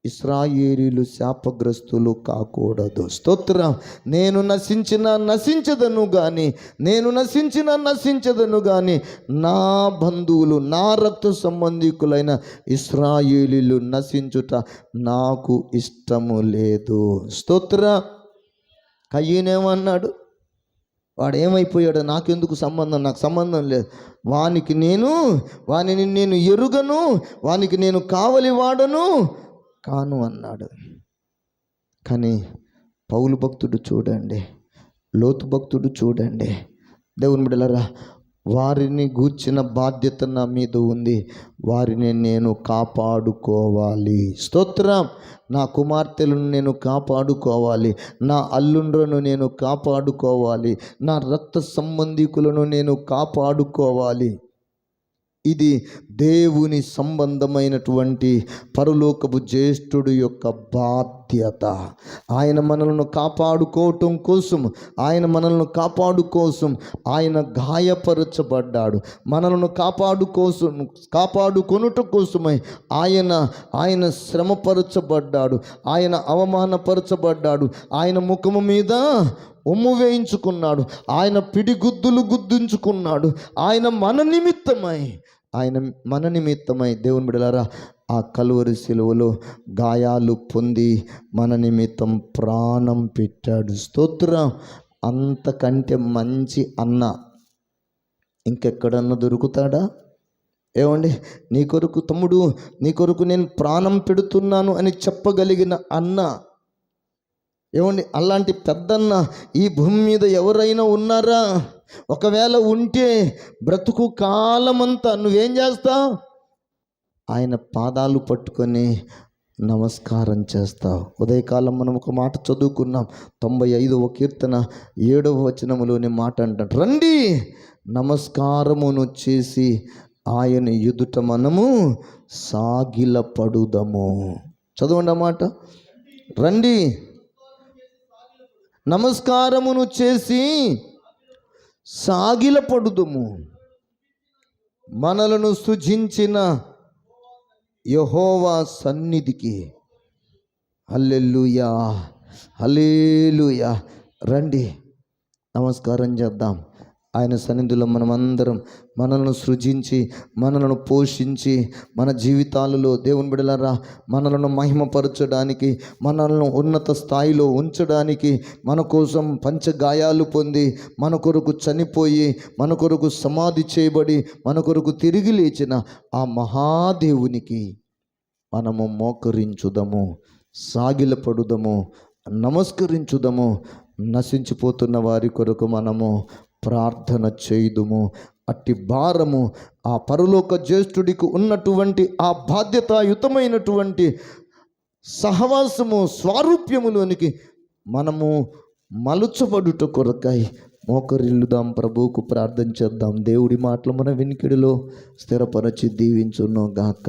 ఇశ్రాయేలీలు శాపగ్రస్తులు కాకూడదు. స్తోత్రం. నేను నశించదను కానీ నా బంధువులు, నా రక్త సంబంధికులైన ఇశ్రాయేలీలు నశించుట నాకు ఇష్టము లేదు. స్తోత్రం. కయ్యనేమన్నాడు? వాడు ఏమైపోయాడు? నాకెందుకు సంబంధం, నాకు సంబంధం లేదు, వానిని నేను ఎరుగను, వానికి నేను కావలి వాడను కాను అన్నాడు. కానీ పౌలు భక్తుడు చూడండి, లోతు భక్తుడు చూడండి, దేవుని బిడ్డలారా, వారిని గూర్చిన బాధ్యత నా మీద ఉంది, వారిని నేను కాపాడుకోవాలి. స్తోత్రం. నా కుమార్తెలను నేను కాపాడుకోవాలి, నా అల్లుండ్రను నేను కాపాడుకోవాలి, నా రక్త సంబంధికులను నేను కాపాడుకోవాలి. ఇది దేవుని సంబంధమైనటువంటి పరలోకపు జ్యేష్ఠుడు యొక్క బాధ్యత. ఆయన మనలను కాపాడుకోవటం కోసం, ఆయన గాయపరచబడ్డాడు. మనలను కాపాడుకొనుట కోసమై ఆయన శ్రమపరచబడ్డాడు, ఆయన అవమానపరచబడ్డాడు, ఆయన ముఖము మీద ఉమ్ము వేయించుకున్నాడు, ఆయన పిడిగుద్దులు గుద్దించుకున్నాడు, ఆయన మన నిమిత్తమై దేవుని బిడ్డలారా ఆ కలువరి శిలువలో గాయాలు పొంది మన నిమిత్తం ప్రాణం పెట్టాడు. స్తోత్రం. అంతకంటే మంచి అన్న ఇంకెక్కడన్నా దొరుకుతాడా? ఏమండి, నీ కొరకు తమ్ముడు, నీ కొరకు నేను ప్రాణం పెడుతున్నాను అని చెప్పగలిగిన అన్న, ఏమండి, అలాంటి పెద్దన్న ఈ భూమి మీద ఎవరైనా ఉన్నారా? ఒకవేళ ఉంటే బ్రతుకు కాలమంతా నువ్వేం చేస్తావు? ఆయన పాదాలు పట్టుకొని నమస్కారం చేస్తావు. ఉదయకాలం మనం ఒక మాట చదువుకున్నాం, 95వ కీర్తన 7వ వచనములోని మాట అంటాడు, రండి నమస్కారమును చేసి ఆయన ఎదుట మనము సాగిలపడుదము. చదవండి అన్నమాట. రండి నమస్కారమును చేసి సాగిలపడుదుము, మనలను సృజించిన యెహోవా సన్నిధికి. హల్లెలూయా, హల్లెలూయా. రండి నమస్కారం చేద్దాం. ఆయన సన్నిధిలో మనమందరం మనలను సృజించి, మనలను పోషించి, మన జీవితాలలో దేవుని బిడ్డలారా మనలను మహిమపరచడానికి, మనలను ఉన్నత స్థాయిలో ఉంచడానికి, మన కోసం పంచగాయాలు పొంది, మన కొరకు చనిపోయి, మన కొరకు సమాధి చేయబడి, మన కొరకు తిరిగి లేచిన ఆ మహాదేవునికి మనము మోకరించుదము, సాగిలపడుదము, నమస్కరించుదము. నశించిపోతున్న వారి కొరకు మనము ప్రార్థన చేయుదుము. అట్టి భారము ఆ పరలోక జ్యేష్ఠుడికి ఉన్నటువంటి ఆ బాధ్యతాయుతమైనటువంటి సహవాసము, స్వారూప్యములోనికి మనము మలుచబడుట కొరకై మోకరిల్లుదాం, ప్రభువుకు ప్రార్థన చేద్దాం. దేవుడి మాటలు మన వినికిడిలో స్థిరపరచి దీవించును గాక.